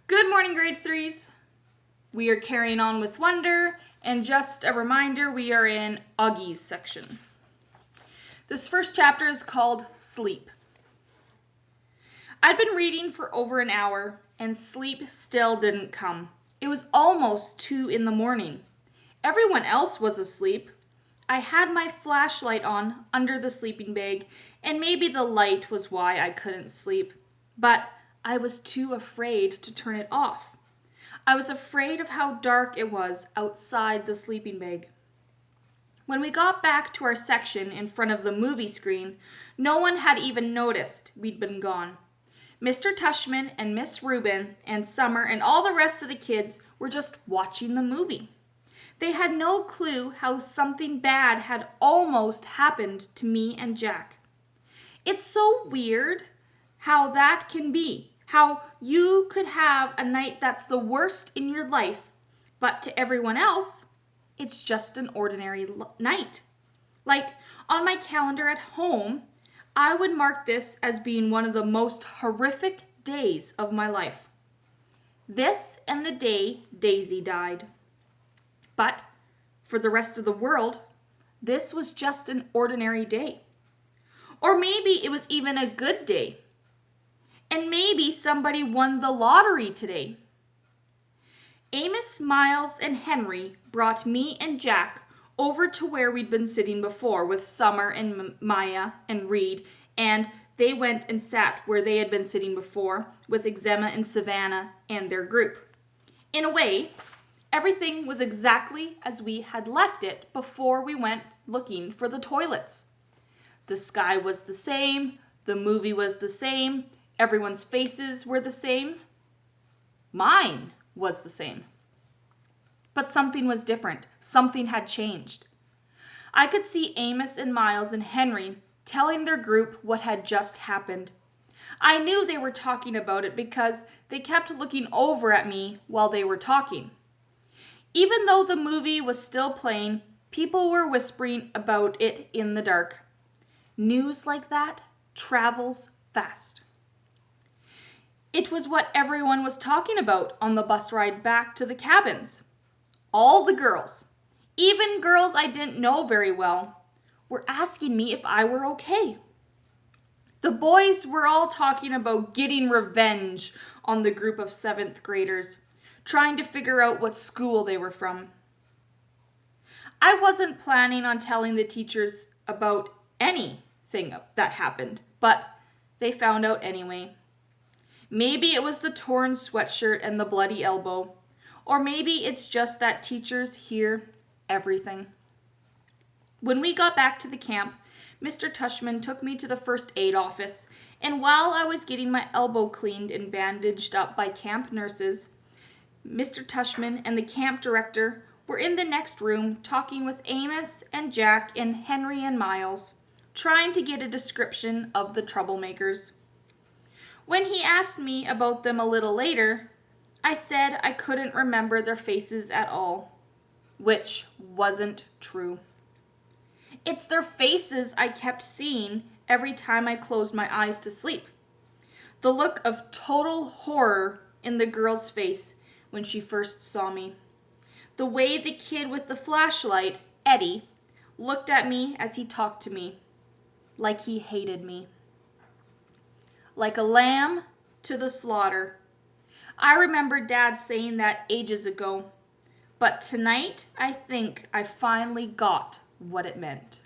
Good morning, grade threes. We are carrying on with Wonder, and just a reminder, we are in Augie's section. This first chapter is called Sleep. I'd been reading for over an hour, and sleep still didn't come. It was almost 2 in the morning. Everyone else was asleep. I had my flashlight on under the sleeping bag, and maybe the light was why I couldn't sleep. But I was too afraid to turn it off. I was afraid of how dark it was outside the sleeping bag. When we got back to our section in front of the movie screen, no one had even noticed we'd been gone. Mr. Tushman and Miss Rubin and Summer and all the rest of the kids were just watching the movie. They had no clue how something bad had almost happened to me and Jack. It's so weird how that can be. How you could have a night that's the worst in your life, but to everyone else, it's just an ordinary night. Like on my calendar at home, I would mark this as being one of the most horrific days of my life. This and the day Daisy died. But for the rest of the world, this was just an ordinary day. Or maybe it was even a good day. And maybe somebody won the lottery today. Amos, Miles, and Henry brought me and Jack over to where we'd been sitting before with Summer and Maya and Reed, and they went and sat where they had been sitting before with Exema and Savannah and their group. In a way, everything was exactly as we had left it before we went looking for the toilets. The sky was the same, the movie was the same, everyone's faces were the same. Mine was the same. But something was different. Something had changed. I could see Amos and Miles and Henry telling their group what had just happened. I knew they were talking about it because they kept looking over at me while they were talking. Even though the movie was still playing, people were whispering about it in the dark. News like that travels fast. It was what everyone was talking about on the bus ride back to the cabins. All the girls, even girls I didn't know very well, were asking me if I were okay. The boys were all talking about getting revenge on the group of 7th graders, trying to figure out what school they were from. I wasn't planning on telling the teachers about anything that happened, but they found out anyway. Maybe it was the torn sweatshirt and the bloody elbow, or maybe it's just that teachers hear everything. When we got back to the camp, Mr. Tushman took me to the first aid office, and while I was getting my elbow cleaned and bandaged up by camp nurses, Mr. Tushman and the camp director were in the next room talking with Amos and Jack and Henry and Miles, trying to get a description of the troublemakers. When he asked me about them a little later, I said I couldn't remember their faces at all, which wasn't true. It's their faces I kept seeing every time I closed my eyes to sleep. The look of total horror in the girl's face when she first saw me. The way the kid with the flashlight, Eddie, looked at me as he talked to me, like he hated me. Like a lamb to the slaughter. I remember Dad saying that ages ago, but tonight I think I finally got what it meant.